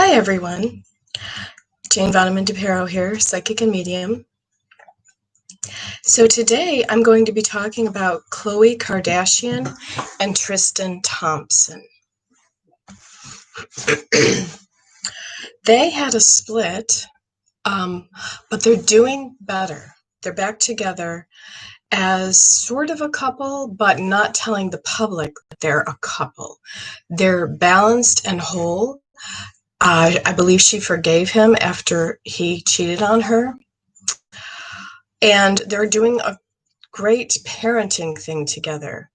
Hi everyone, Jane Voneman-DuPerow here, psychic and medium. So today I'm going to be talking about Khloe Kardashian and Tristan Thompson. They had a split, but they're doing better. They're back together as sort of a couple, but not telling the public that they're a couple. They're balanced and whole. I believe she forgave him after he cheated on her. And they're doing a great parenting thing together.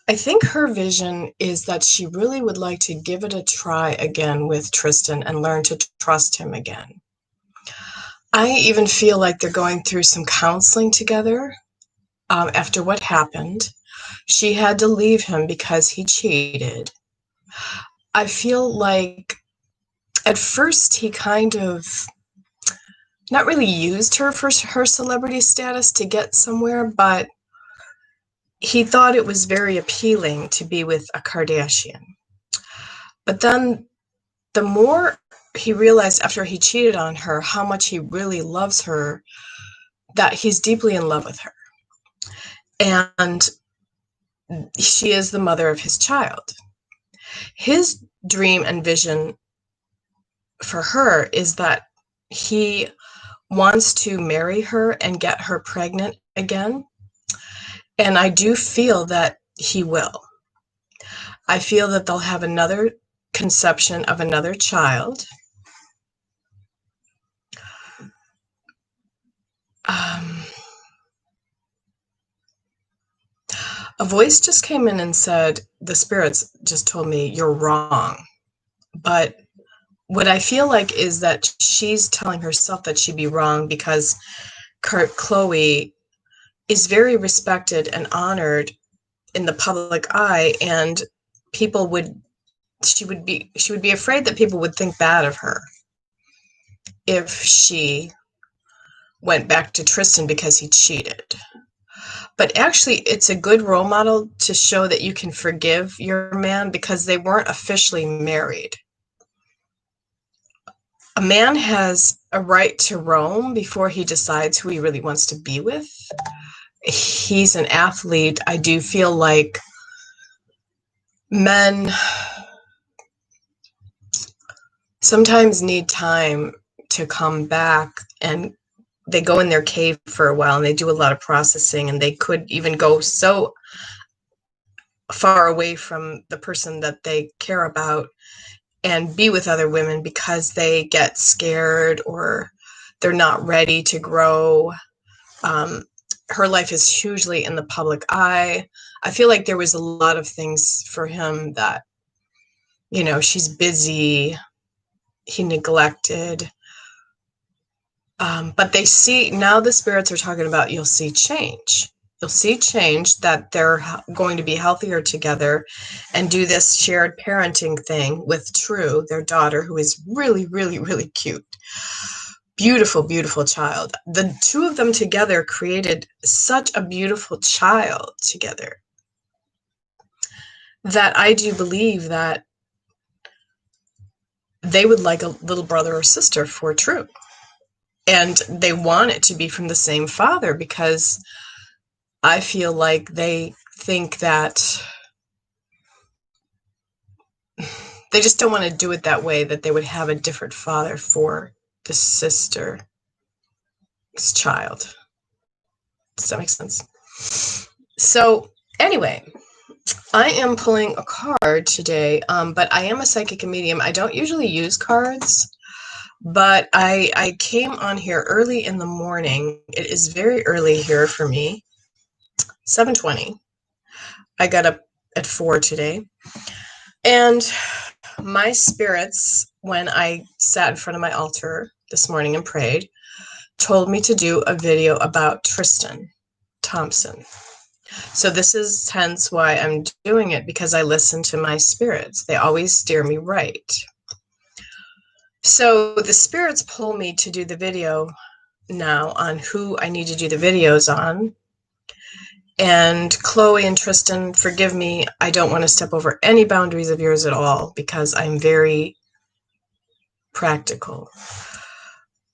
I think her vision is that she really would like to give it a try again with Tristan and learn to trust him again. I even feel like they're going through some counseling together after what happened. She had to leave him because he cheated. I feel like at first he kind of not really used her for her celebrity status to get somewhere, but he thought it was very appealing to be with a Kardashian. But then the more he realized after he cheated on her how much he really loves her, that he's deeply in love with her. And she is the mother of his child. His dream and vision for her is that he wants to marry her and get her pregnant again. And I do feel that he will. I feel that they'll have another conception of another child. A voice just came in and said, the spirits just told me, you're wrong. But what I feel like is that she's telling herself that she'd be wrong because Khloe is very respected and honored in the public eye, and she would be afraid that people would think bad of her if she went back to Tristan because he cheated. But actually, it's a good role model to show that you can forgive your man because they weren't officially married. A man has a right to roam before he decides who he really wants to be with. He's an athlete. I do feel like men sometimes need time to come back, and they go in their cave for a while and they do a lot of processing, and they could even go so far away from the person that they care about and be with other women because they get scared or they're not ready to grow. Her life is hugely in the public eye. I feel like there was a lot of things for him that, she's busy, he neglected. But they see, now the spirits are talking about, you'll see change. You'll see change, that they're going to be healthier together and do this shared parenting thing with True, their daughter, who is really, really, really cute. Beautiful, beautiful child. The two of them together created such a beautiful child together that I do believe that they would like a little brother or sister for True. And they want it to be from the same father because I feel like they think that they just don't want to do it that way, that they would have a different father for the sister's child. Does that make sense? So anyway, I am pulling a card today, but I am a psychic and medium. I don't usually use cards, but I came on here early in the morning. It is very early here for me, 7:20. I got up at 4 today. And my spirits, when I sat in front of my altar this morning and prayed, told me to do a video about Tristan Thompson. So this is hence why I'm doing it, because I listen to my spirits. They always steer me right. So the spirits pull me to do the video now on who I need to do the videos on. And Khloe and Tristan, forgive me, I don't want to step over any boundaries of yours at all, because I'm very practical.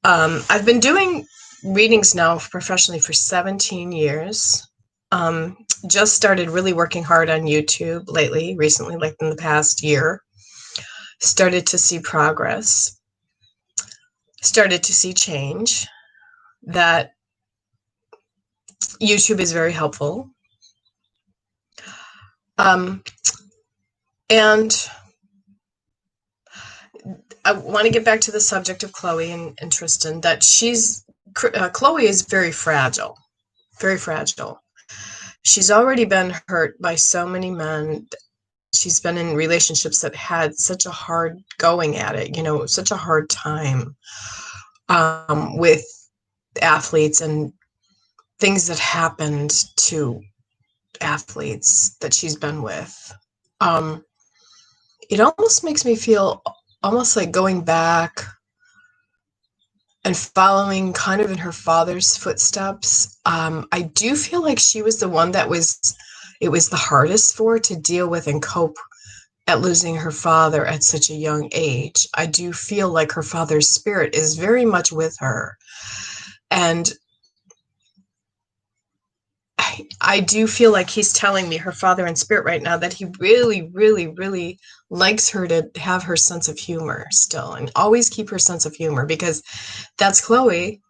I've been doing readings now professionally for 17 years. Just started really working hard on YouTube recently, like in the past year. Started to see progress. Started to see change. That YouTube is very helpful. And I want to get back to the subject of Khloe and Tristan, that Khloe is very fragile, very fragile. She's already been hurt by so many men. She's been in relationships that had such a hard going at it, such a hard time with athletes and things that happened to athletes that she's been with. It almost makes me feel almost like going back and following kind of in her father's footsteps. I do feel like she was the one it was the hardest for to deal with and cope at losing her father at such a young age. I do feel like her father's spirit is very much with her. And I do feel like he's telling me, her father in spirit right now, that he really, really, really likes her to have her sense of humor still and always keep her sense of humor, because that's Khloe.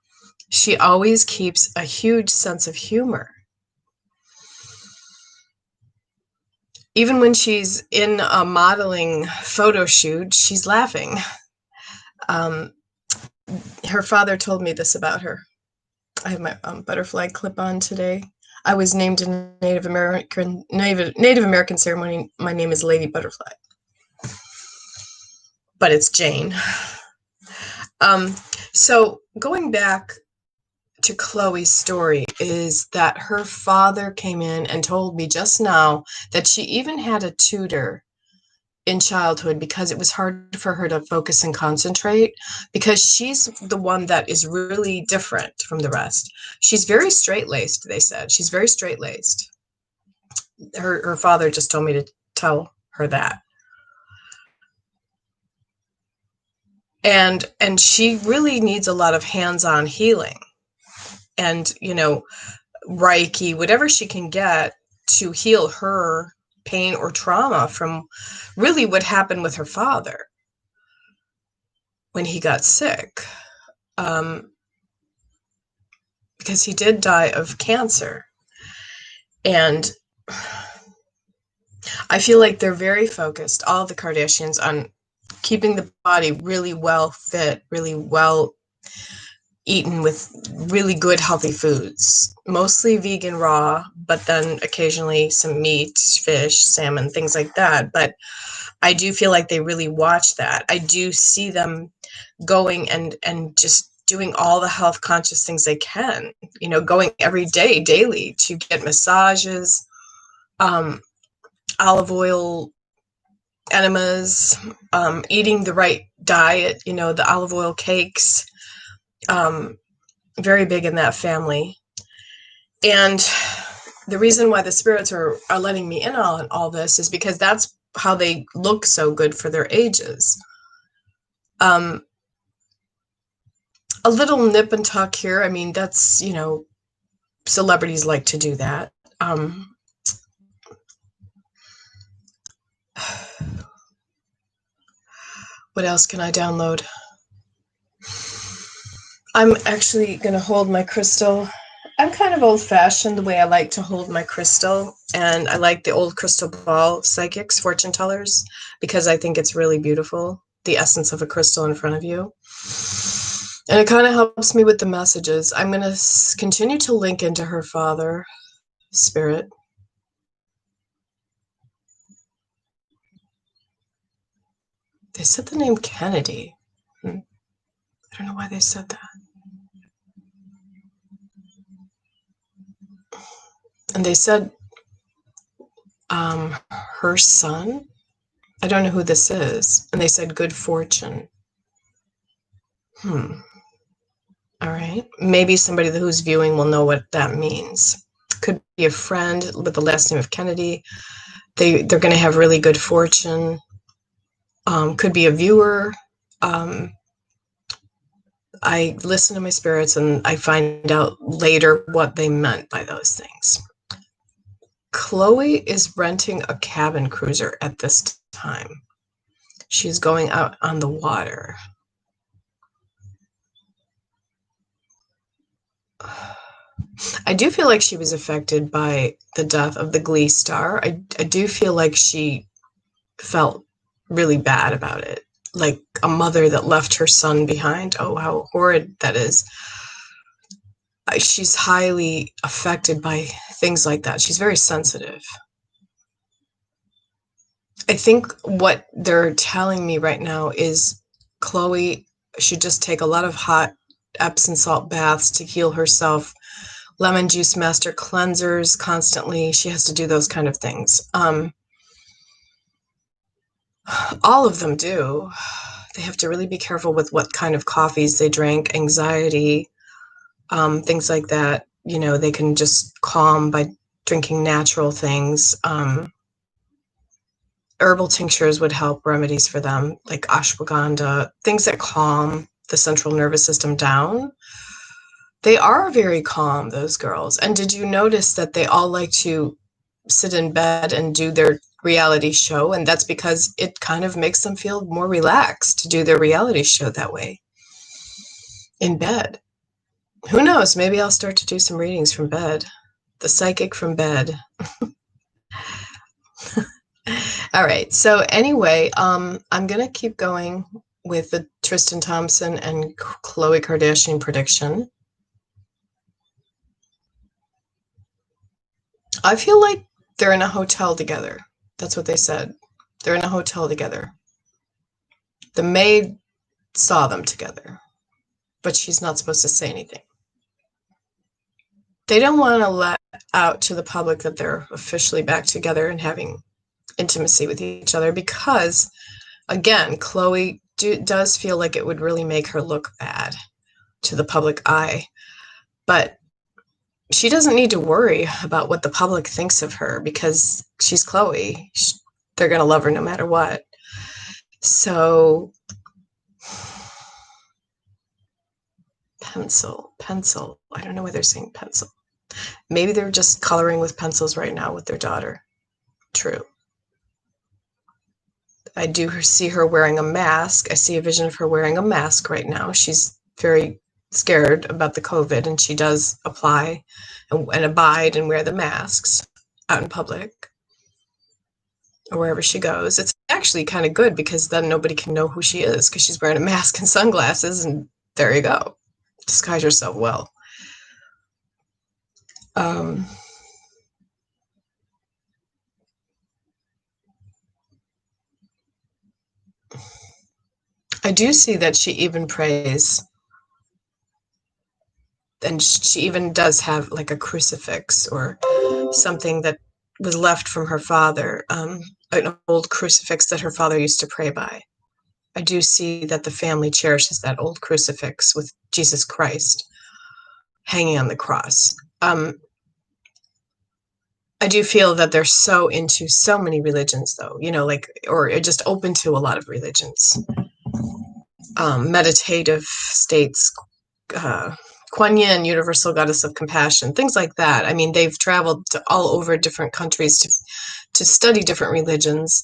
She always keeps a huge sense of humor. Even when she's in a modeling photo shoot, she's laughing. Her father told me this about her. I have my butterfly clip on today. I was named in Native American ceremony. My name is Lady Butterfly, but it's Jane. So going back to Khloe's story is that her father came in and told me just now that she even had a tutor in childhood because it was hard for her to focus and concentrate, because she's the one that is really different from the rest. She's very straight-laced, they said. She's very straight-laced. Her father just told me to tell her that. And she really needs a lot of hands-on healing and, Reiki, whatever she can get to heal her pain or trauma from really what happened with her father when he got sick, because he did die of cancer. And I feel like they're very focused, all the Kardashians, on keeping the body really well fit, really well eaten with really good healthy foods, mostly vegan raw, but then occasionally some meat, fish, salmon, things like that. But I do feel like they really watch that. I do see them going and just doing all the health conscious things they can, going every day, daily, to get massages, olive oil enemas, eating the right diet, the olive oil cakes, very big in that family. And the reason why the spirits are letting me in on all this is because that's how they look so good for their ages. A little nip and tuck here. I mean, that's, celebrities like to do that. What else can I download? I'm actually going to hold my crystal. I'm kind of old-fashioned the way I like to hold my crystal, and I like the old crystal ball psychics, fortune tellers, because I think it's really beautiful, the essence of a crystal in front of you. And it kind of helps me with the messages. I'm going to continue to link into her father, spirit. They said the name Kennedy. I don't know why they said that. And they said her son. I don't know who this is. And they said good fortune. All right. Maybe somebody who's viewing will know what that means. Could be a friend with the last name of Kennedy. They're going to have really good fortune. Could be a viewer. I listen to my spirits and I find out later what they meant by those things. Khloe is renting a cabin cruiser at this time. She's going out on the water. I do feel like she was affected by the death of the Glee star. I do feel like she felt really bad about it. Like a mother that left her son behind. Oh, how horrid that is. She's highly affected by things like that. She's very sensitive. I think what they're telling me right now is Khloe should just take a lot of hot Epsom salt baths to heal herself, lemon juice master cleansers constantly. She has to do those kind of things. All of them do. They have to really be careful with what kind of coffees they drink, anxiety, things like that. You know, they can just calm by drinking natural things. Herbal tinctures would help, remedies for them, like ashwagandha, things that calm the central nervous system down. They are very calm, those girls. And did you notice that they all like to sit in bed and do their reality show? And that's because it kind of makes them feel more relaxed to do their reality show that way, in bed. Who knows? Maybe I'll start to do some readings from bed. The psychic from bed. All right. So anyway, I'm going to keep going with the Tristan Thompson and Khloe Kardashian prediction. I feel like they're in a hotel together. That's what they said. They're in a hotel together. The maid saw them together, but she's not supposed to say anything. They don't want to let out to the public that they're officially back together and having intimacy with each other because, again, Khloe does feel like it would really make her look bad to the public eye. But she doesn't need to worry about what the public thinks of her because she's Khloe. They're going to love her no matter what. So, pencil. I don't know why they're saying pencil. Maybe they're just coloring with pencils right now with their daughter. True. I do see her wearing a mask. I see a vision of her wearing a mask right now. She's very scared about the COVID, and she does apply and abide and wear the masks out in public or wherever she goes. It's actually kind of good because then nobody can know who she is because she's wearing a mask and sunglasses, and there you go. Disguise yourself well. I do see that she even prays, and she even does have like a crucifix or something that was left from her father, an old crucifix that her father used to pray by. I do see that the family cherishes that old crucifix with Jesus Christ hanging on the cross. I do feel that they're so into so many religions, though, you know, like, or just open to a lot of religions. Meditative states, Kuan Yin, Universal Goddess of Compassion, things like that. I mean, they've traveled to all over different countries to study different religions.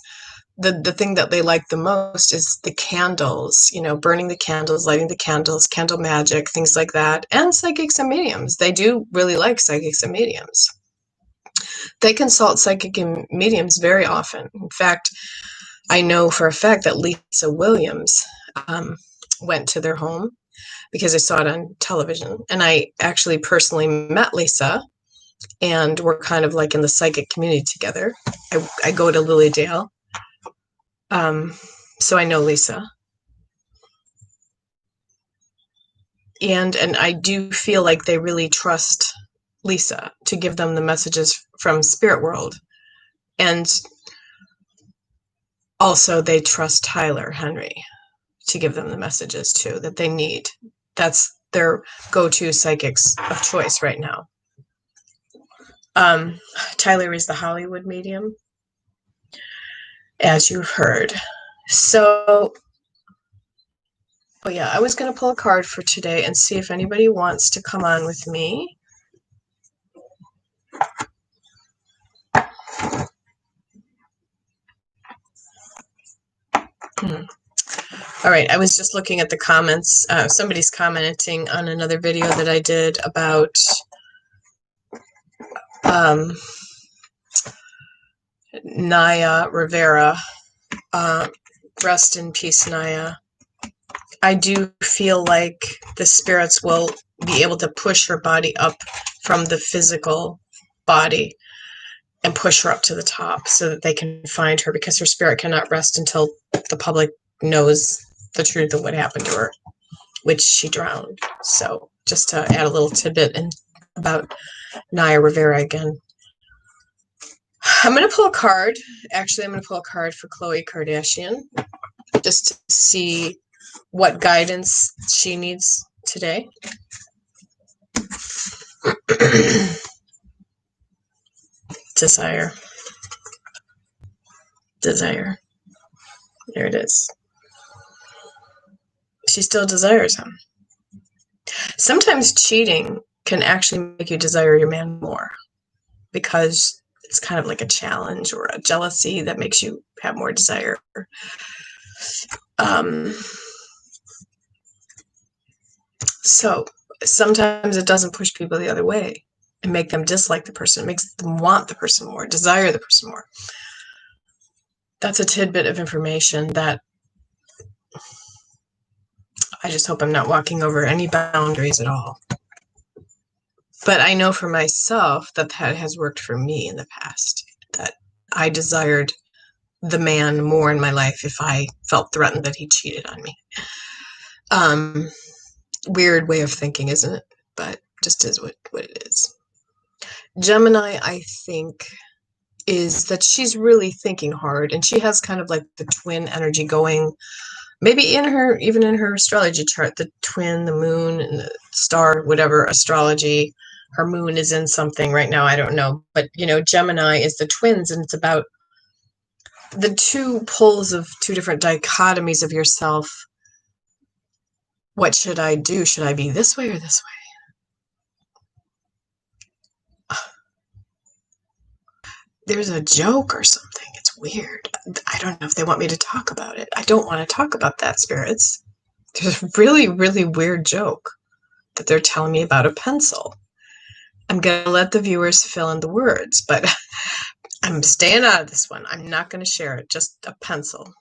The thing that they like the most is the candles, you know, burning the candles, lighting the candles, candle magic, things like that, and psychics and mediums. They do really like psychics and mediums. They consult psychic and mediums very often. In fact, I know for a fact that Lisa Williams went to their home because I saw it on television. And I actually personally met Lisa, and we're kind of like in the psychic community together. I go to Lilydale. So I know Lisa. And I do feel like they really trust Lisa to give them the messages from Spirit World. And also they trust Tyler Henry to give them the messages too that they need. That's their go-to psychics of choice right now. Tyler is the Hollywood medium, as you've heard. So, yeah, I was going to pull a card for today and see if anybody wants to come on with me. All right, I was just looking at the comments. Somebody's commenting on another video that I did about Naya Rivera. Rest in peace, Naya. I do feel like the spirits will be able to push her body up from the physical body and push her up to the top so that they can find her, because her spirit cannot rest until the public knows the truth of what happened to her, which she drowned. So just to add a little tidbit about Naya Rivera again. I'm going to pull a card. Actually, I'm going to pull a card for Khloe Kardashian just to see what guidance she needs today. Desire. Desire. There it is. She still desires him. Sometimes cheating can actually make you desire your man more, because it's kind of like a challenge or a jealousy that makes you have more desire. So sometimes it doesn't push people the other way and make them dislike the person. It makes them want the person more, desire the person more. That's a tidbit of information that I just hope I'm not walking over any boundaries at all. But I know for myself that has worked for me in the past, that I desired the man more in my life if I felt threatened that he cheated on me. Weird way of thinking, isn't it? But just is what it is. Gemini, I think, is that she's really thinking hard, and she has kind of like the twin energy going. Maybe even in her astrology chart, the twin, the moon, and the star, whatever astrology, her moon is in something right now. I don't know. But, Gemini is the twins, and it's about the two poles of two different dichotomies of yourself. What should I do? Should I be this way or this way? There's a joke or something. It's weird. I don't know if they want me to talk about it. I don't want to talk about that, spirits. There's a really, really weird joke that they're telling me about a pencil. I'm going to let the viewers fill in the words, but I'm staying out of this one. I'm not going to share it. Just a pencil.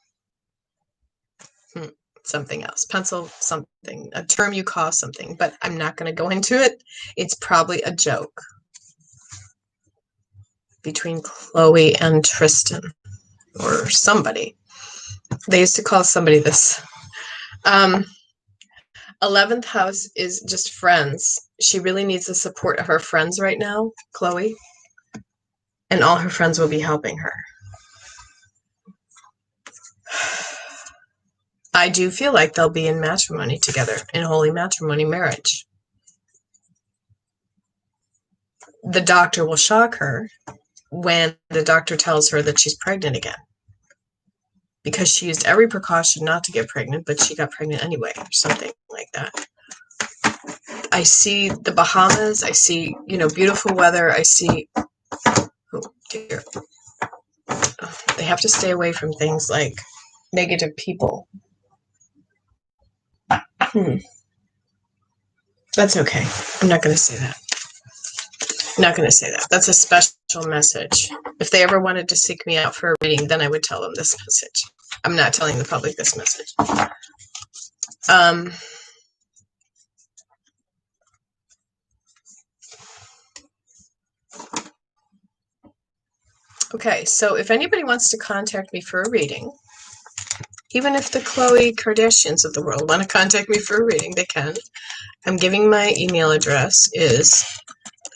Something else. Pencil, something. A term you call something, but I'm not going to go into it. It's probably a joke between Khloe and Tristan or somebody. They used to call somebody this. 11th house is just friends. She really needs the support of her friends right now, Khloe, and all her friends will be helping her. I do feel like they'll be in matrimony together, in holy matrimony marriage. The doctor will shock her when the doctor tells her that she's pregnant again, because she used every precaution not to get pregnant, but she got pregnant anyway, or something like that. I see the Bahamas. I see, beautiful weather. I see, oh dear. They have to stay away from things like negative people. That's okay. I'm not going to say that. I'm not going to say that. That's a special message. If they ever wanted to seek me out for a reading, then I would tell them this message. I'm not telling the public this message. Okay, so if anybody wants to contact me for a reading, even if the Khloe Kardashians of the world want to contact me for a reading, they can. I'm giving my email address is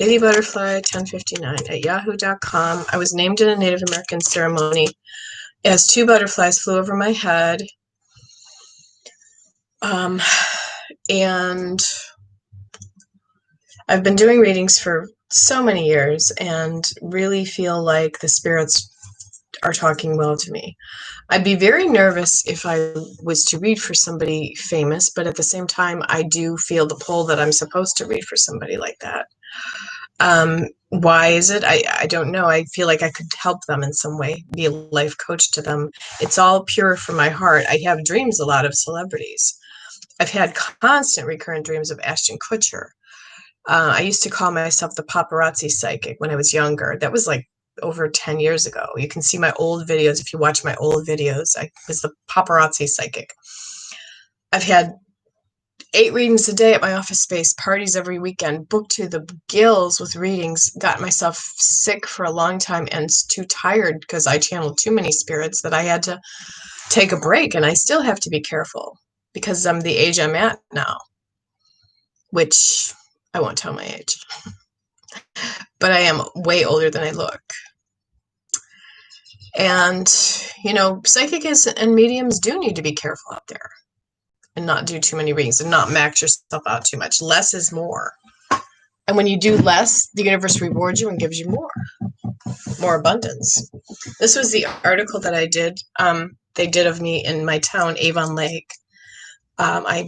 ladybutterfly1059@yahoo.com. I was named in a Native American ceremony as 2 butterflies flew over my head. And I've been doing readings for so many years and really feel like the spirits are talking well to me. I'd be very nervous if I was to read for somebody famous, but at the same time, I do feel the pull that I'm supposed to read for somebody like that. Why is it? I don't know. I feel like I could help them in some way, be a life coach to them. It's all pure from my heart. I have dreams a lot of celebrities. I've had constant recurrent dreams of Ashton Kutcher. I used to call myself the paparazzi psychic when I was younger. That was like over 10 years ago. You can see my old videos. If you watch my old videos, I was the paparazzi psychic. I've had 8 readings a day at my office space, parties every weekend, booked to the gills with readings, got myself sick for a long time and too tired because I channeled too many spirits that I had to take a break. And I still have to be careful because I'm the age I'm at now, which I won't tell my age, but I am way older than I look. And, you know, psychics and mediums do need to be careful out there and not do too many readings and not max yourself out too much. Less is more. And when you do less, the universe rewards you and gives you more abundance. This was the article that I did. They did of me in my town, Avon Lake. I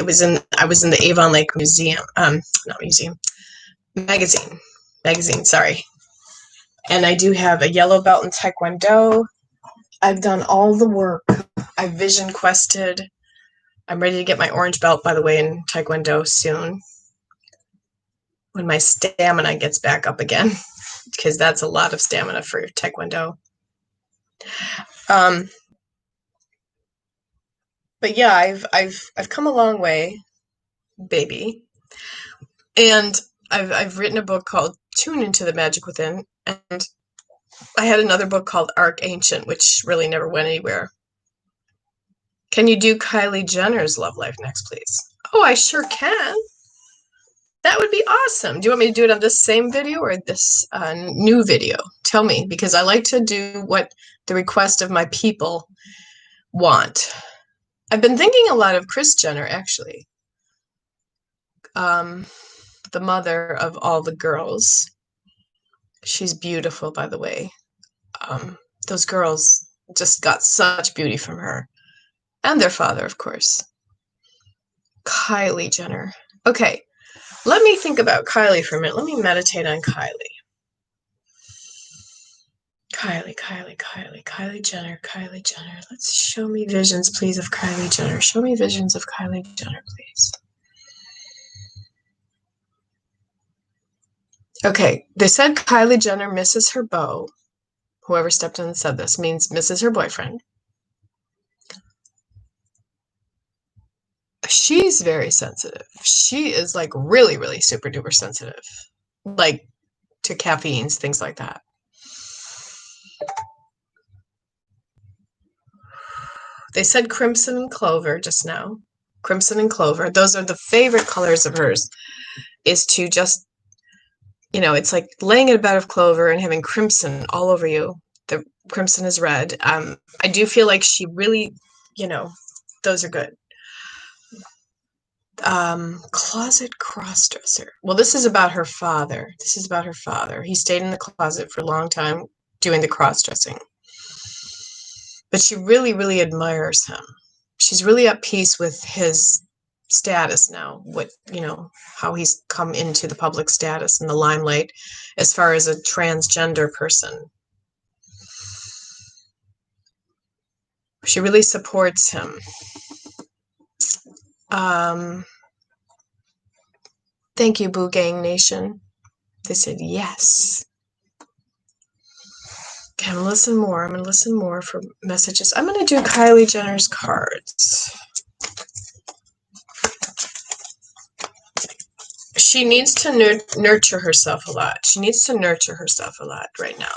was in the Avon Lake Museum, not museum, magazine, sorry. And I do have a yellow belt in Taekwondo. I've done all the work. I've vision quested. I'm ready to get my orange belt, by the way, in Taekwondo soon, when my stamina gets back up again, because that's a lot of stamina for Taekwondo. But yeah, I've come a long way, baby. And I've written a book called Tune Into the Magic Within, and I had another book called Arc Ancient, which really never went anywhere. Can you do Kylie Jenner's love life next, please? Oh, I sure can. That would be awesome. Do you want me to do it on this same video or this new video? Tell me, because I like to do what the request of my people want. I've been thinking a lot of Kris Jenner, actually. The mother of all the girls. She's beautiful, by the way. Those girls just got such beauty from her. And their father, of course. Kylie Jenner. Okay, let me think about Kylie for a minute. Let me meditate on Kylie. Kylie Jenner. Let's show me visions, please, of Kylie Jenner. Show me visions of Kylie Jenner, please. Okay, they said Kylie Jenner misses her beau. Whoever stepped in and said this means misses her boyfriend. She's very sensitive. She is like really, really super duper sensitive, like to caffeines, things like that. They said crimson and clover just now. Crimson and clover. Those are the favorite colors of hers, is to just, you know, it's like laying in a bed of clover and having crimson all over you. The crimson is red. I do feel like she really, you know, those are good. Closet crossdresser. Well, this is about her father. He stayed in the closet for a long time doing the cross-dressing. But she really, really admires him. She's really at peace with his status now, what, you know, how he's come into the public status and the limelight as far as a transgender person. She really supports him. Thank you, Boo Gang Nation. They said yes. Okay, I'm going to listen more for messages. I'm going to do Kylie Jenner's cards. She needs to nurture herself a lot. She needs to nurture herself a lot right now.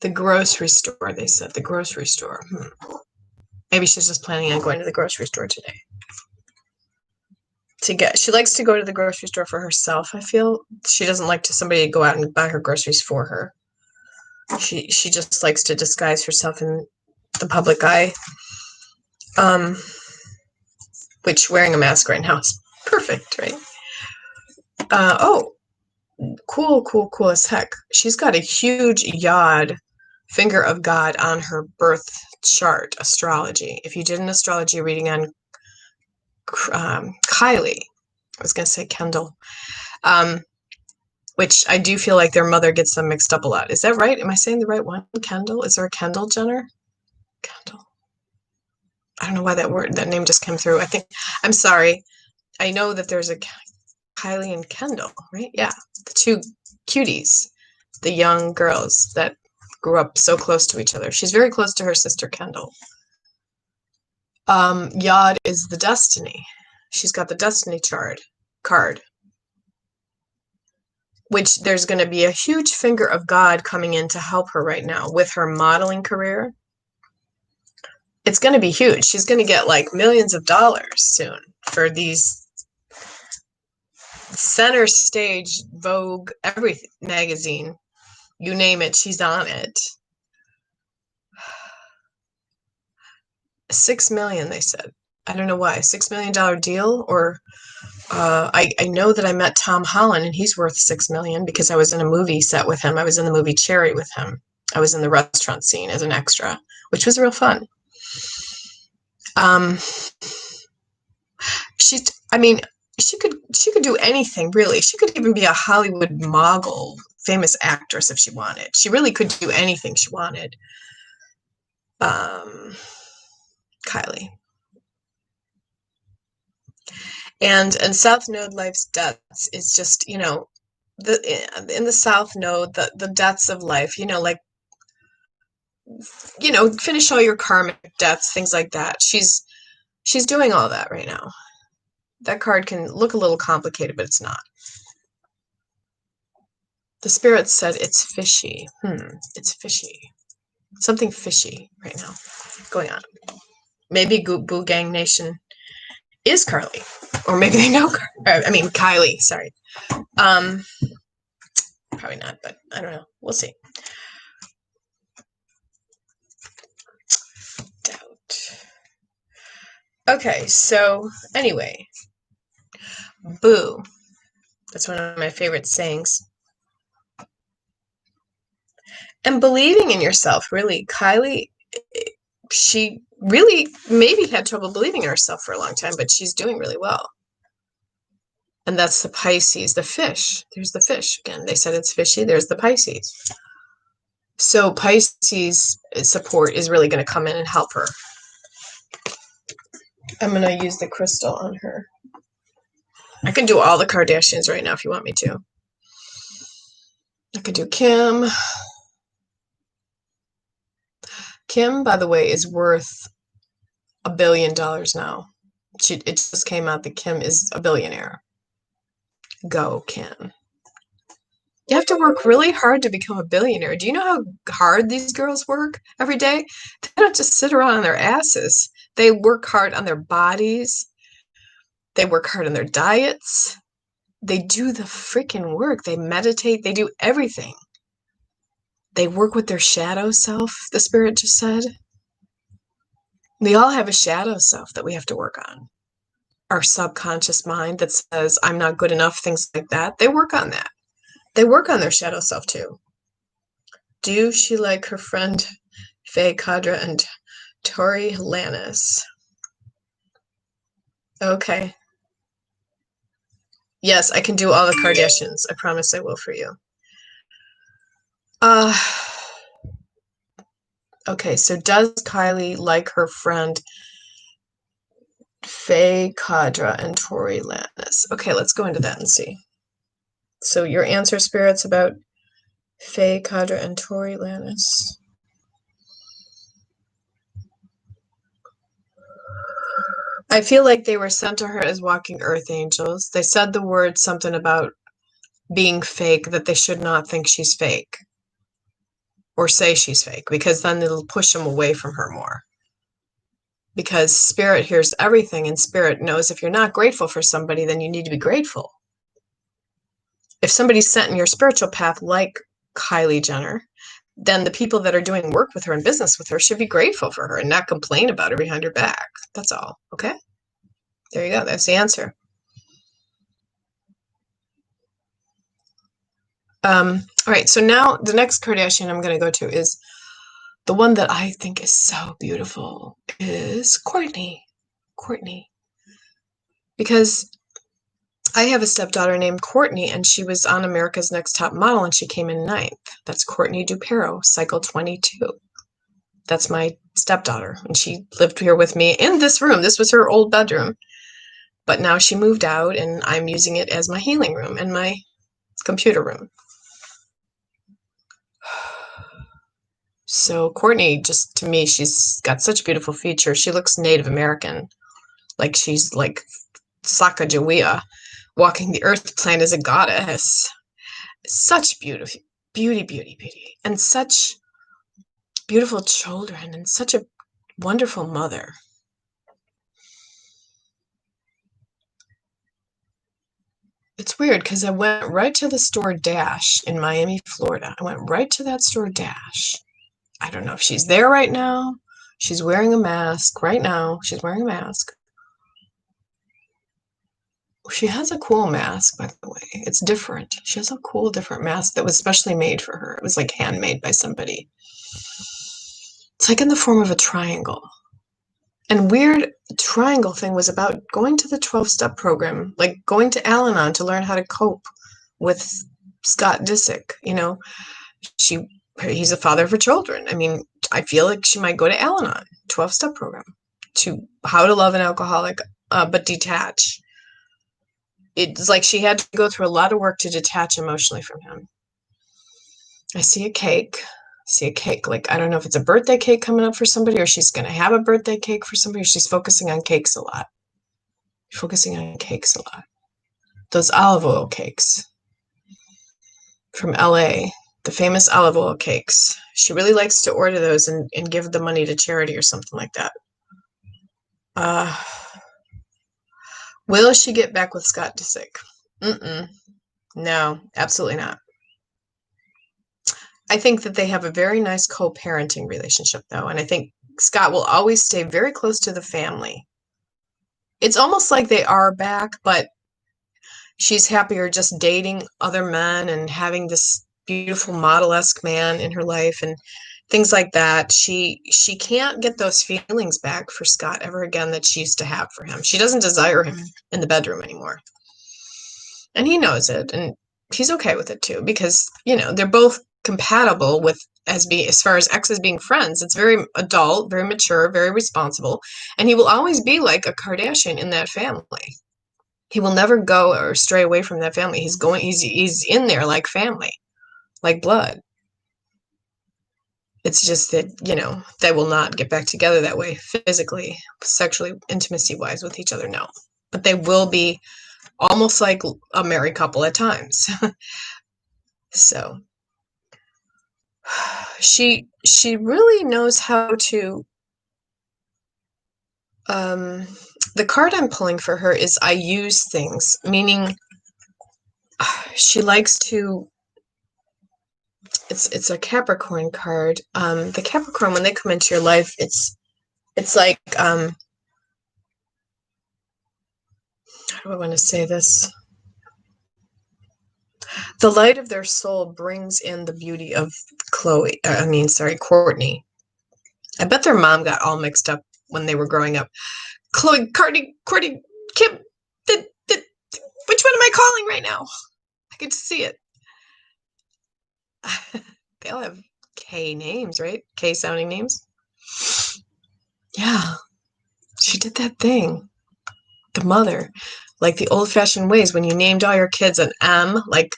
The grocery store, they said. The grocery store. Maybe she's just planning on going to the grocery store today. She likes to go to the grocery store for herself, I feel. She doesn't like somebody to go out and buy her groceries for her. She just likes to disguise herself in the public eye. Which wearing a mask right now is perfect, right? Oh, cool as heck. She's got a huge yard finger of God on her birth chart, astrology. If you did an astrology reading on Kylie, I was going to say Kendall, which I do feel like their mother gets them mixed up a lot. Is that right? Am I saying the right one? Kendall? Is there a Kendall Jenner? Kendall. I don't know why that name just came through. I'm sorry. I know that there's a Kylie and Kendall, right? Yeah, the two cuties, the young girls that grew up so close to each other. She's very close to her sister Kendall. Yod is the destiny. She's got the destiny card, which there's going to be a huge finger of God coming in to help her right now with her modeling career. It's going to be huge. She's going to get like millions of dollars soon for these center stage Vogue, every magazine, you name it, she's on it. $6 million, they said. I don't know why. $6 million deal, or I know that I met Tom Holland and he's worth $6 million because I was in a movie set with him. I was in the movie Cherry with him. I was in the restaurant scene as an extra, which was real fun. She could do anything, really. She could even be a Hollywood mogul, famous actress if she wanted. She really could do anything she wanted. Kylie. And South Node life's debts is just, in the South Node, the debts of life, like, finish all your karmic debts, things like that. She's doing all that right now. That card can look a little complicated, but it's not. The spirit said it's fishy. It's fishy. Something fishy right now going on. Maybe Boo Gang Nation is Carly, or maybe they know Kylie. Sorry. Probably not, but I don't know. We'll see. Doubt. Okay, so anyway, boo. That's one of my favorite sayings. And believing in yourself, really. Kylie, she really maybe had trouble believing in herself for a long time, but she's doing really well. And that's the Pisces, the fish. There's the fish again. They said it's fishy. There's the Pisces. So Pisces support is really going to come in and help her. I'm going to use the crystal on her. I can do all the Kardashians right now if you want me to. I could do Kim. Kim, by the way, is worth $1 billion now. It just came out that Kim is a billionaire. Go, Kim. You have to work really hard to become a billionaire. Do you know how hard these girls work every day? They don't just sit around on their asses. They work hard on their bodies. They work hard on their diets. They do the freaking work. They meditate. They do everything. They work with their shadow self, the spirit just said. We all have a shadow self that we have to work on. Our subconscious mind that says, I'm not good enough, things like that. They work on that. They work on their shadow self too. Do she like her friend Faye Kadra and Tori Lannis? Okay. Yes, I can do all the Kardashians. I promise I will for you. Okay, so does Kylie like her friend Faye Kadra and Tori Lannis? Okay, let's go into that and see. So your answer, spirits, about Faye Kadra and Tori Lannis. I feel like they were sent to her as walking earth angels. They said the word something about being fake, that they should not think she's fake or say she's fake, because then it'll push them away from her more. Because spirit hears everything, and spirit knows if you're not grateful for somebody, then you need to be grateful. If somebody's sent in your spiritual path like Kylie Jenner, then the people that are doing work with her and business with her should be grateful for her and not complain about her behind her back. That's all. Okay? There you go. That's the answer. All right. So now the next Kardashian I'm going to go to is the one that I think is so beautiful is Courtney. Courtney. Because I have a stepdaughter named Courtney, and she was on America's Next Top Model, and she came in 9th. That's Courtney-DuPerow, cycle 22. That's my stepdaughter, and she lived here with me in this room. This was her old bedroom, but now she moved out, and I'm using it as my healing room and my computer room. So Courtney, just to me, she's got such beautiful features. She looks Native American, like she's like Sacagawea, walking the earth plane as a goddess. Such beauty, beauty, beauty, beauty, and such beautiful children, and such a wonderful mother. It's weird because I went right to the store Dash in Miami, Florida. I went right to that store Dash. I don't know if she's there right now. She's wearing a mask right now. She's wearing a mask. She has a cool mask, by the way. It's different. She has a cool, different mask that was specially made for her. It was like handmade by somebody. It's like in the form of a triangle. And weird triangle thing was about going to the 12-step program, like going to Al-Anon to learn how to cope with Scott Disick. You know, he's a father of her children. I mean, I feel like she might go to Al-Anon, 12-step program, to how to love an alcoholic, but detach. It's like she had to go through a lot of work to detach emotionally from him. I see a cake. Like, I don't know if it's a birthday cake coming up for somebody, or she's going to have a birthday cake for somebody, or she's focusing on cakes a lot. Those olive oil cakes from LA, the famous olive oil cakes. She really likes to order those and give the money to charity or something like that. Will she get back with Scott Disick? No, absolutely not. I think that they have a very nice co-parenting relationship, though, and I think Scott will always stay very close to the family. It's almost like they are back, but she's happier just dating other men and having this beautiful model-esque man in her life and things like that. She can't get those feelings back for Scott ever again that she used to have for him. She doesn't desire him in the bedroom anymore. And he knows it, and he's okay with it too, because, you know, they're both compatible with as far as exes being friends. It's very adult, very mature, very responsible, and he will always be like a Kardashian in that family. He will never go or stray away from that family. He's in there like family, like blood. It's just that, you know, they will not get back together that way physically, sexually, intimacy-wise with each other, no. But they will be almost like a married couple at times. So she really knows how to the card I'm pulling for her is I use things, meaning she likes to, it's a Capricorn card. The Capricorn, when they come into your life, it's like how do I want to say this? The light of their soul brings in the beauty of Courtney. I bet their mom got all mixed up when they were growing up. Khloe, Courtney, Kim, which one am I calling right now? I could see it. They all have K names, right? K sounding names. Yeah, she did that thing. The mother, like the old fashioned ways when you named all your kids an M, like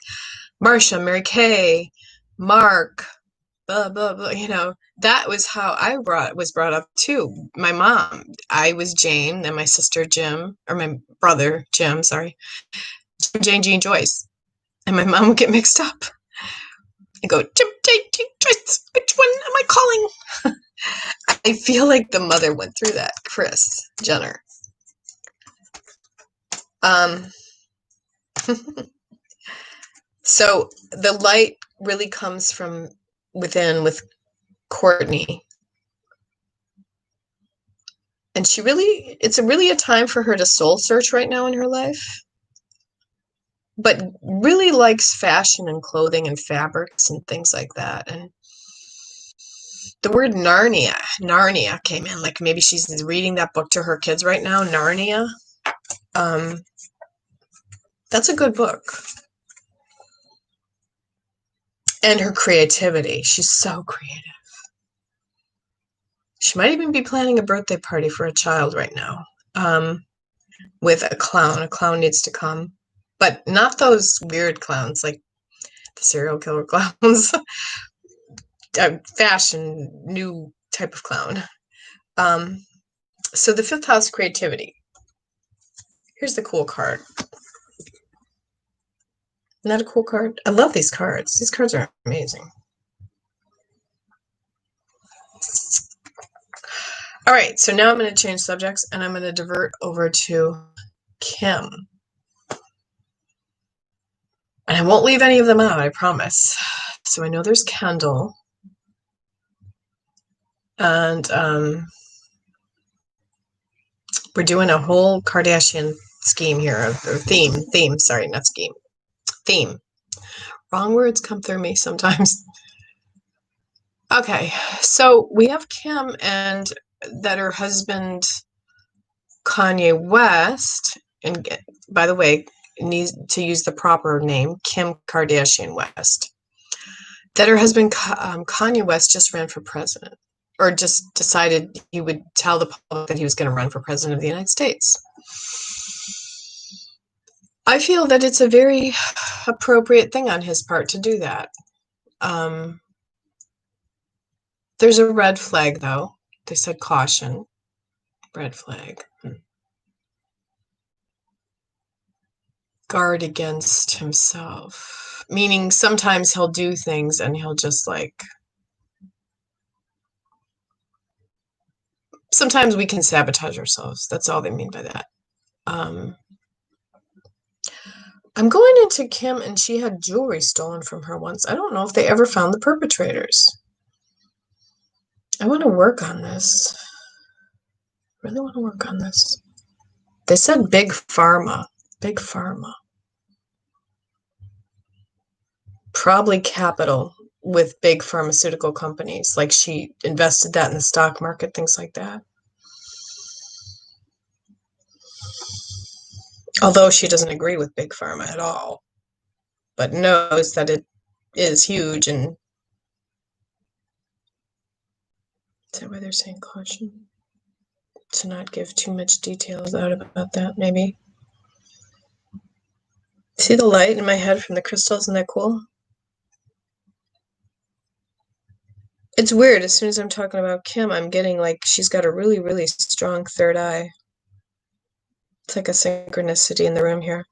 Marsha, Mary Kay, Mark, blah, blah, blah. You know, that was how I was brought up too. My mom, I was Jane, then my sister Jim, or my brother Jim, sorry. Jane, Jean, Joyce. And my mom would get mixed up. I go, Jim, Jane, Jean, Joyce, which one am I calling? I feel like the mother went through that, Kris Jenner. So the light really comes from within with Courtney. And it's really a time for her to soul search right now in her life. But really likes fashion and clothing and fabrics and things like that. And The word Narnia came in. Like maybe she's reading that book to her kids right now, Narnia. Um, that's a good book. And her creativity. She's so creative. She might even be planning a birthday party for a child right now. With a clown. A clown needs to come. But not those weird clowns, like the serial killer clowns. Fashion, new type of clown. So the fifth house, creativity. Here's the cool card. Isn't that a cool card? I love these cards. These cards are amazing. All right, so now I'm going to change subjects and I'm going to divert over to Kim. And I won't leave any of them out, I promise. So I know there's Kendall. And we're doing a whole Kardashian scheme here, or theme, sorry, not scheme. Theme. Wrong words come through me sometimes. Okay, so we have Kim and that her husband, Kanye West, and by the way, needs to use the proper name, Kim Kardashian West, that her husband, Kanye West, just ran for president, or just decided he would tell the public that he was going to run for president of the United States. I feel that it's a very appropriate thing on his part to do that. There's a red flag, though. They said caution. Red flag. Guard against himself. Meaning sometimes he'll do things and he'll just like... Sometimes we can sabotage ourselves. That's all they mean by that. I'm going into Kim and she had jewelry stolen from her once. I don't know if they ever found the perpetrators. I want to work on this. I really want to work on this. They said big pharma. Big pharma. Probably capital with big pharmaceutical companies. Like she invested that in the stock market, things like that. Although she doesn't agree with big pharma at all, but knows that it is huge. And is that why they're saying caution? To not give too much details out about that, maybe. See the light in my head from the crystals? Isn't that cool? It's weird. As soon as I'm talking about Kim, I'm getting like she's got a really, really strong third eye. It's like a synchronicity in the room here.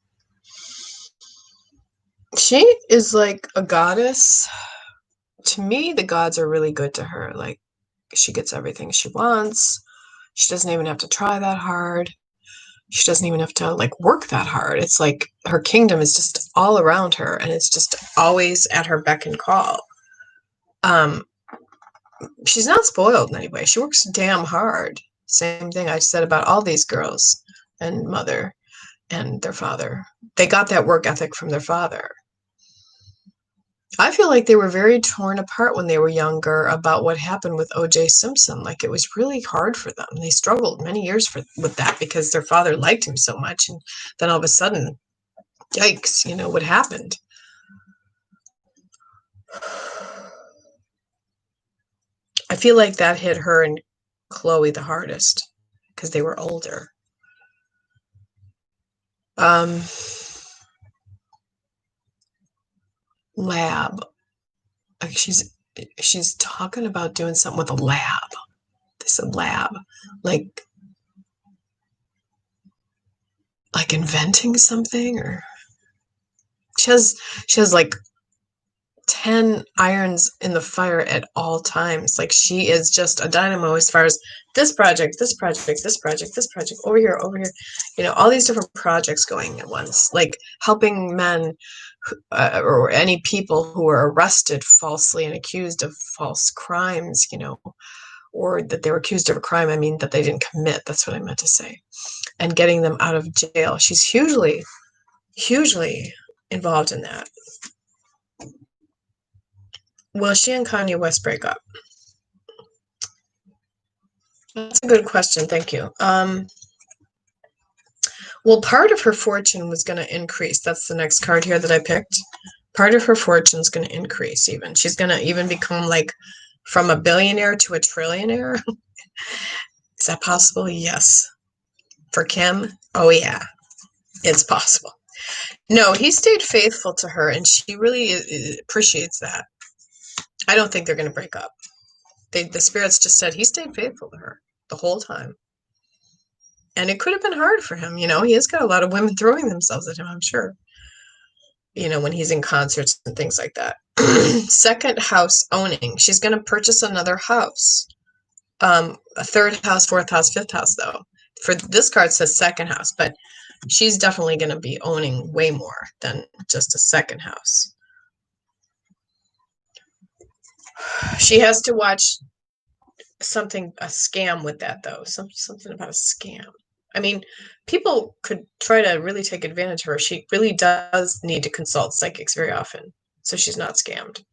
She is like a goddess. To me, the gods are really good to her. Like, she gets everything she wants. She doesn't even have to try that hard. She doesn't even have to, like, work that hard. It's like her kingdom is just all around her, and it's just always at her beck and call. She's not spoiled in any way. She works damn hard. Same thing I said about all these girls and mother and their father. They got that work ethic from their father. I feel like they were very torn apart when they were younger about what happened with O.J. Simpson. Like, it was really hard for them. They struggled many years with that because their father liked him so much. And then all of a sudden, yikes, you know, what happened? I feel like that hit her and Khloe the hardest because they were older. Lab. Like she's talking about doing something with a lab. They said lab. Like inventing something, or she has like 10 irons in the fire at all times. Like, she is just a dynamo as far as this project, over here, you know, all these different projects going at once, like helping men or any people who are arrested falsely and accused of false crimes, you know, or that they were accused of a crime. I mean, that they didn't commit. That's what I meant to say. And getting them out of jail. She's hugely involved in that. Will she and Kanye West break up? That's a good question. Thank you. Well, part of her fortune was going to increase. That's the next card here that I picked. Part of her fortune is going to increase even. She's going to even become like from a billionaire to a trillionaire. Is that possible? Yes. For Kim? Oh, yeah. It's possible. No, he stayed faithful to her, and she really appreciates that. I don't think they're going to break up. The spirits just said he stayed faithful to her the whole time. And it could have been hard for him. He has got a lot of women throwing themselves at him, I'm sure. When he's in concerts and things like that. Second house owning. She's going to purchase another house. A third house, fourth house, fifth house, though. For this card, it says second house, but she's definitely going to be owning way more than just a second house. She has to watch a scam with that, though. Something about a scam. I mean, people could try to really take advantage of her. She really does need to consult psychics very often, so she's not scammed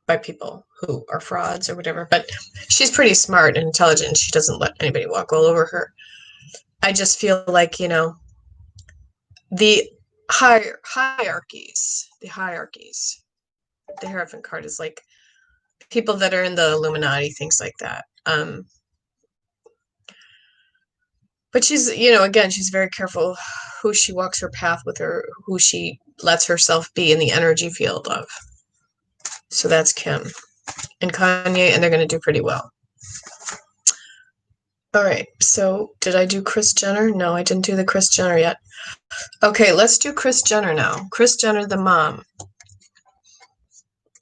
by people who are frauds or whatever. But she's pretty smart and intelligent. She doesn't let anybody walk all over her. I just feel like, the hierarchies. The Hierophant card is like people that are in the Illuminati, things like that. But she's, again, she's very careful who she walks her path with, her, who she lets herself be in the energy field of. So that's Kim and Kanye, and they're going to do pretty well. All right, so did I do Kris Jenner? No, I didn't do the Kris Jenner yet. Okay, let's do Kris Jenner now. Kris Jenner, the mom.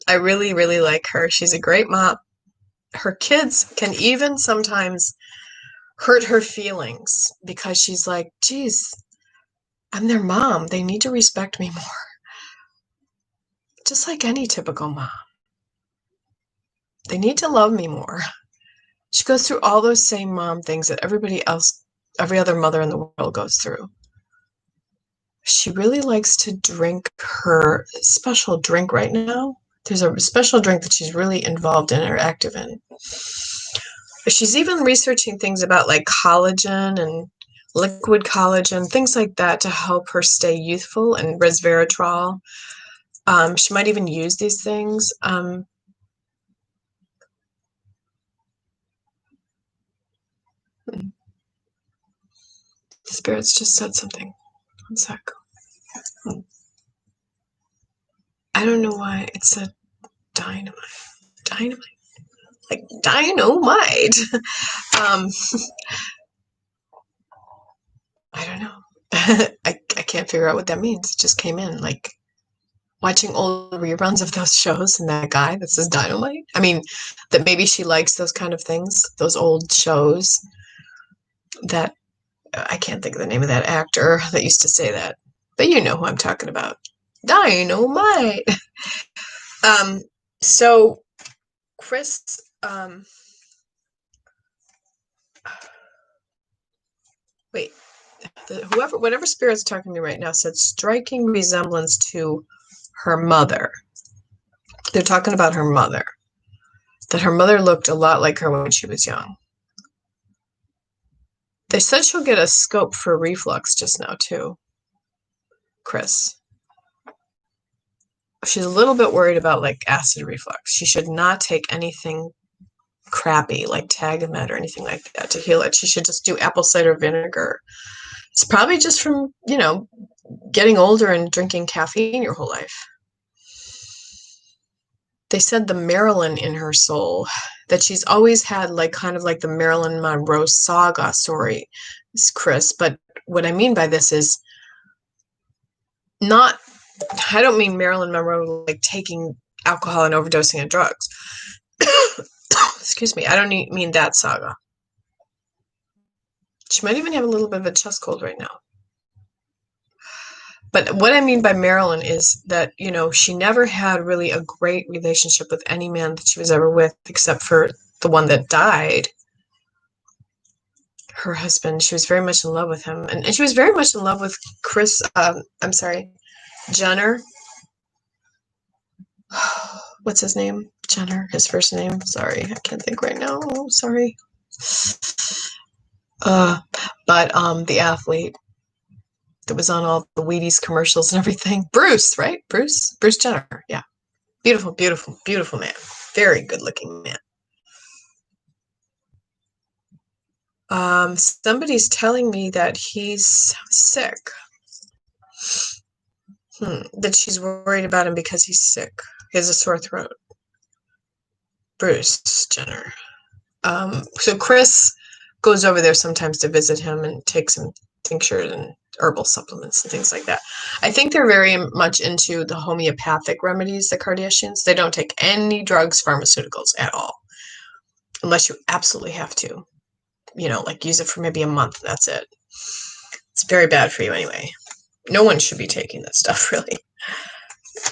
I really, really like her. She's a great mom. Her kids can even sometimes hurt her feelings because she's like, geez, I'm their mom. They need to respect me more. Just like any typical mom. They need to love me more. She goes through all those same mom things that everybody else, every other mother in the world goes through. She really likes to drink her special drink right now. There's a special drink that she's really involved in or active in. She's even researching things about like collagen and liquid collagen, things like that to help her stay youthful, and resveratrol. She might even use these things. The spirits just said something. One sec. I don't know why it said dynamite. Dynamite. Like dynamite. I don't know. I can't figure out what that means. It just came in. Like watching old reruns of those shows and that guy that says dynamite. I mean, that maybe she likes those kind of things, those old shows that I can't think of the name of that actor that used to say that. But you know who I'm talking about. Dynamite. So Kris, wait, whatever spirit's talking to me right now said striking resemblance to her mother. They're talking about her mother. That her mother looked a lot like her when she was young. They said she'll get a scope for reflux just now too. Kris. She's a little bit worried about like acid reflux. She should not take anything crappy like Tagamet or anything like that to heal it. She should just do apple cider vinegar. It's probably just from, getting older and drinking caffeine your whole life. They said the Marilyn in her soul, that she's always had like kind of like the Marilyn Monroe saga story, Kris. But what I mean by this is not, I don't mean Marilyn Monroe like taking alcohol and overdosing on drugs. Excuse me. I don't mean that saga. She might even have a little bit of a chest cold right now. But what I mean by Marilyn is that, she never had really a great relationship with any man that she was ever with, except for the one that died. Her husband, she was very much in love with him. And she was very much in love with Jenner. What's his name? Jenner, his first name. Sorry, I can't think right now. Sorry. But the athlete that was on all the Wheaties commercials and everything. Bruce, right? Bruce Jenner. Yeah. Beautiful, beautiful, beautiful man. Very good looking man. Somebody's telling me that he's sick. That she's worried about him because he's sick. He has a sore throat. Bruce Jenner. So Chris goes over there sometimes to visit him and takes some tinctures and herbal supplements and things like that. I think they're very much into the homeopathic remedies, the Kardashians. They don't take any drugs, pharmaceuticals at all, unless you absolutely have to. You know, like use it for maybe a month. That's it. It's very bad for you anyway. No one should be taking that stuff, really.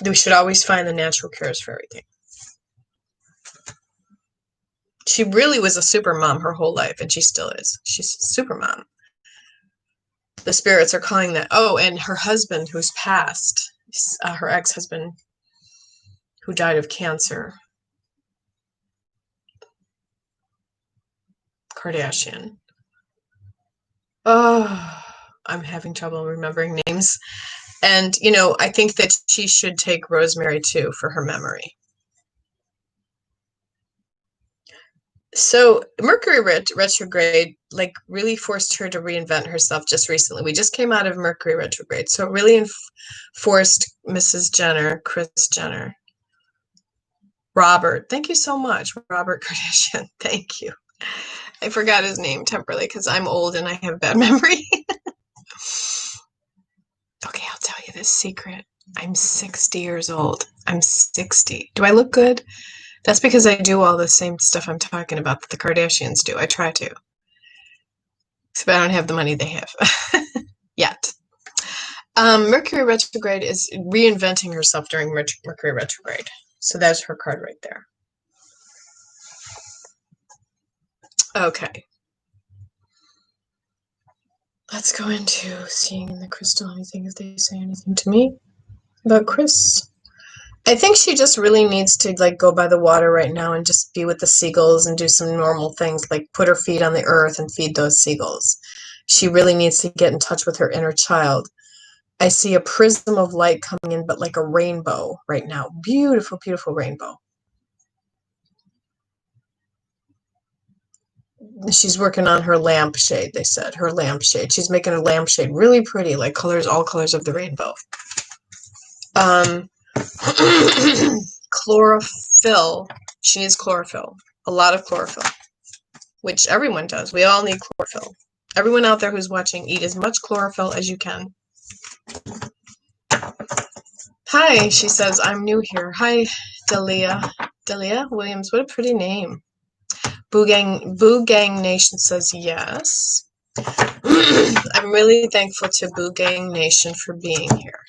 We should always find the natural cures for everything. She really was a super mom her whole life, and she still is. She's a super mom. The spirits are calling that. Oh, and her husband, who's passed, her ex-husband, who died of cancer, Kardashian. Oh, I'm having trouble remembering names. And, you know, I think that she should take Rosemary, too, for her memory. So Mercury retrograde, like, really forced her to reinvent herself just recently. We just came out of Mercury retrograde. So it really forced Mrs. Jenner, Kris Jenner, Robert. Thank you so much, Robert Kardashian. Thank you. I forgot his name temporarily because I'm old and I have bad memory. Okay, I'll tell you this secret. I'm 60 years old. I'm 60. Do I look good? That's because I do all the same stuff I'm talking about that the Kardashians do. I try to. But I don't have the money they have yet. Mercury retrograde is reinventing herself during Mercury retrograde. So that's her card right there. Okay. Let's go into seeing in the crystal anything, if they say anything to me about Kris. I think she just really needs to like go by the water right now and just be with the seagulls and do some normal things like put her feet on the earth and feed those seagulls. She really needs to get in touch with her inner child. I see a prism of light coming in, but like a rainbow right now. Beautiful, beautiful rainbow. She's working on her lampshade, they said. Her lampshade. She's making a lampshade really pretty, like colors, all colors of the rainbow. Chlorophyll. She needs chlorophyll. A lot of chlorophyll. Which everyone does. We all need chlorophyll. Everyone out there who's watching, eat as much chlorophyll as you can. Hi, she says, I'm new here. Hi, Delia. Delia Williams, what a pretty name. Boo Gang Nation says yes. I'm really thankful to Boo Gang Nation for being here.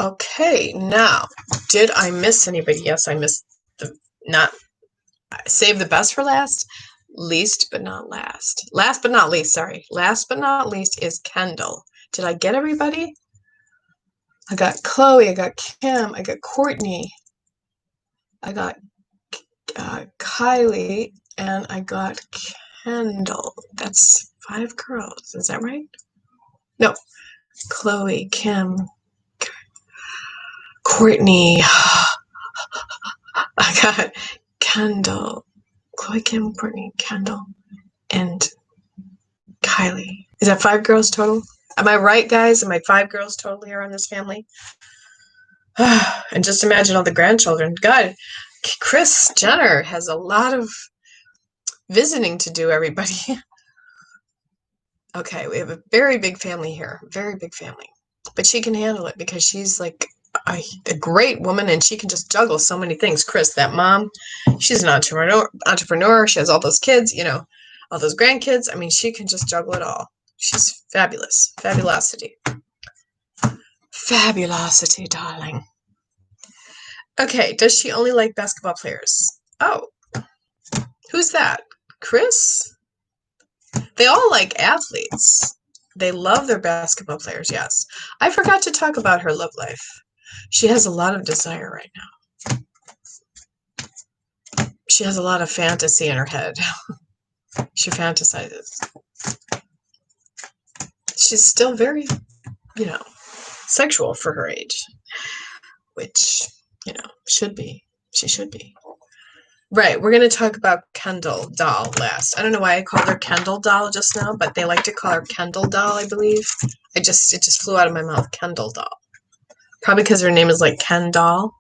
Okay, now, did I miss anybody? Yes, I missed save the best for last. Least but not last. Last but not least, sorry. Last but not least is Kendall. Did I get everybody? I got Khloe, I got Kim, I got Courtney, I got Kylie, and I got Kendall. That's 5 girls. Is that right? No. Khloe, Kim, Courtney. I got Kendall. Khloe, Kim, Courtney, Kendall, and Kylie. Is that 5 girls total? Am I right, guys? Am I 5 girls total here on this family? And just imagine all the grandchildren. God, Kris Jenner has a lot of visiting to do, everybody. Okay, we have a very big family here. Very big family. But she can handle it because she's like a great woman and she can just juggle so many things. Kris, that mom, she's an entrepreneur. She has all those kids, you know, all those grandkids. I mean, she can just juggle it all. She's fabulous. Fabulosity. Fabulosity, darling. Okay, does she only like basketball players? Oh, who's that? Kris? They all like athletes. They love their basketball players, yes. I forgot to talk about her love life. She has a lot of desire right now. She has a lot of fantasy in her head. She fantasizes. She's still very, sexual for her age, which, should be. She should be. Right, we're going to talk about Kendall Doll last. I don't know why I called her Kendall Doll just now, but they like to call her Kendall Doll, I believe. It just flew out of my mouth, Kendall Doll. Probably because her name is like Ken Doll.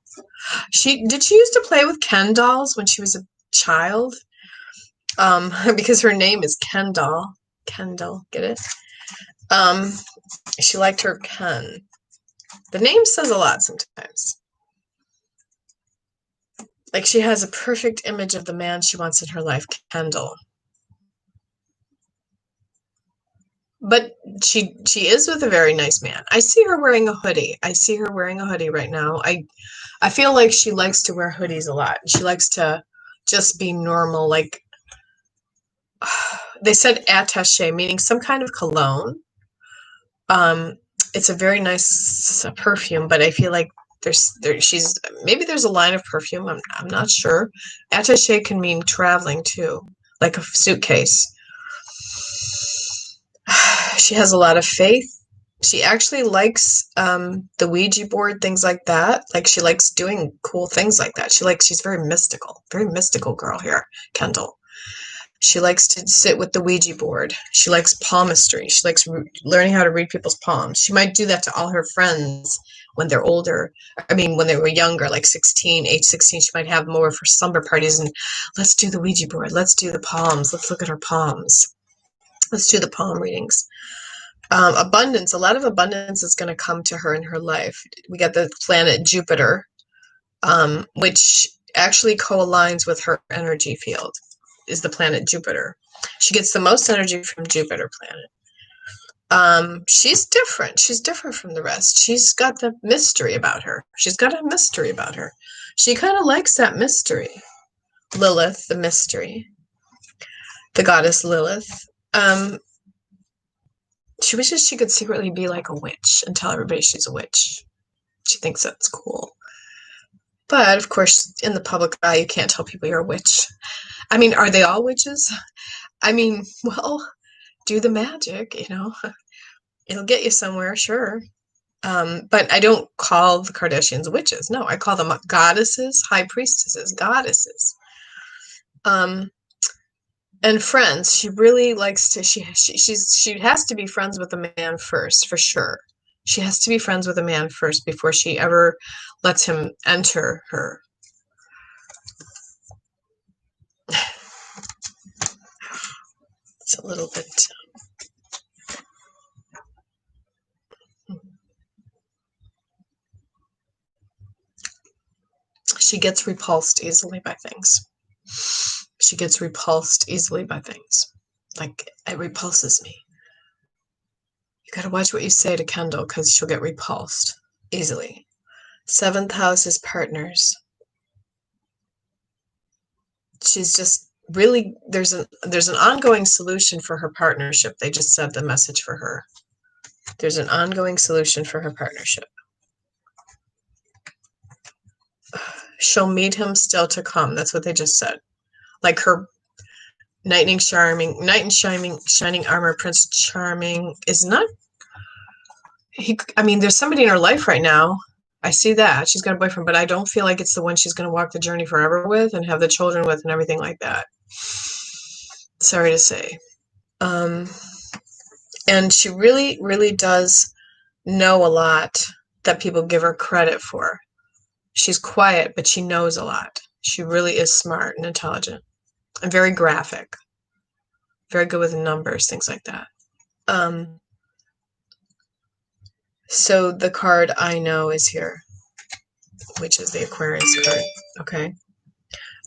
Did she used to play with Ken dolls when she was a child? Because her name is Kendall. Kendall, get it? She liked her Ken. The name says a lot sometimes. Like she has a perfect image of the man she wants in her life, Kendall. But she is with a very nice man. I see her wearing a hoodie. I see her wearing a hoodie right now. I feel like she likes to wear hoodies a lot. She likes to just be normal. Like they said attaché, meaning some kind of cologne. It's a very nice perfume, but I feel like there's a line of perfume. I'm not sure. Attaché can mean traveling too, like a suitcase. She has a lot of faith. She actually likes the Ouija board, things like that. Like she likes doing cool things like that. She's very mystical girl here, Kendall. She likes to sit with the Ouija board. She likes palmistry. She likes learning how to read people's palms. She might do that to all her friends when they're older. I mean, when they were younger, like age 16, she might have them over for slumber parties and let's do the Ouija board. Let's do the palms. Let's look at her palms. Let's do the palm readings. Abundance. A lot of abundance is going to come to her in her life. We got the planet Jupiter, which actually co-aligns with her energy field. Is the planet Jupiter. She gets the most energy from Jupiter planet. She's different. She's different from the rest. She's got the mystery about her. She's got a mystery about her. She kind of likes that mystery. Lilith, the mystery. The goddess Lilith. She wishes she could secretly be like a witch and tell everybody she's a witch. She thinks that's cool. But, of course, in the public eye, you can't tell people you're a witch. I mean, are they all witches? I mean, well, do the magic, It'll get you somewhere, sure. But I don't call the Kardashians witches. No, I call them goddesses, high priestesses, goddesses. And friends. She really likes to, she has to be friends with a man first, for sure. She has to be friends with a man first before she ever lets him enter her. It's a little bit... She gets repulsed easily by things. She gets repulsed easily by things. Like, it repulses me. You gotta watch what you say to Kendall because she'll get repulsed easily. 7th house is partners. She's just really, there's an ongoing solution for her partnership. They just said the message for her. There's an ongoing solution for her partnership. She'll meet him still to come. That's what they just said. Like her knight in shining armor, Prince Charming is not. There's somebody in her life right now. I see that she's got a boyfriend, but I don't feel like it's the one she's going to walk the journey forever with and have the children with and everything like that. Sorry to say. And she really, really does know a lot that people give her credit for. She's quiet, but she knows a lot. She really is smart and intelligent and very graphic. Very good with numbers, things like that. So the card I know is here, which is the Aquarius card. Okay.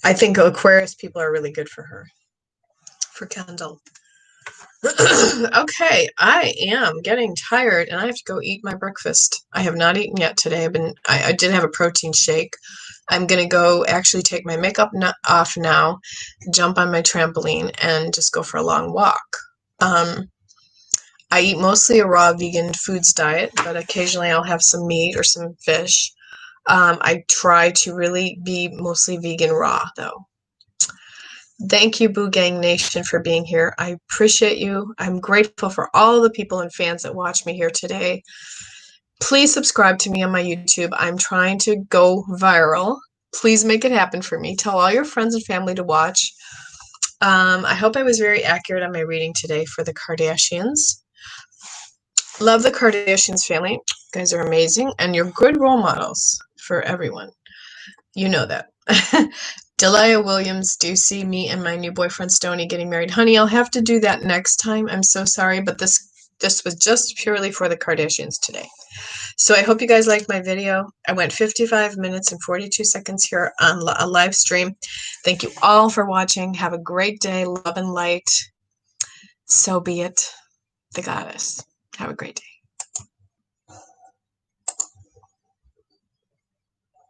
I think Aquarius people are really good for her, for Kendall. Okay, I am getting tired and I have to go eat my breakfast. I have not eaten yet today. I did have a protein shake. I'm going to go actually take my makeup off now, jump on my trampoline, and just go for a long walk. I eat mostly a raw vegan foods diet, but occasionally I'll have some meat or some fish. I try to really be mostly vegan raw, though. Thank you, Boo Gang Nation, for being here. I appreciate you. I'm grateful for all the people and fans that watch me here today. Please subscribe to me on my YouTube. I'm trying to go viral. Please make it happen for me. Tell all your friends and family to watch. I hope I was very accurate on my reading today for the Kardashians. Love the Kardashians family. You guys are amazing, and you're good role models for everyone. You know that. Delia Williams, do you see me and my new boyfriend Stoney getting married? Honey, I'll have to do that next time. I'm so sorry, but this was just purely for the Kardashians today. So I hope you guys liked my video. I went 55 minutes and 42 seconds here on a live stream. Thank you all for watching. Have a great day. Love and light. So be it. The goddess. Have a great day.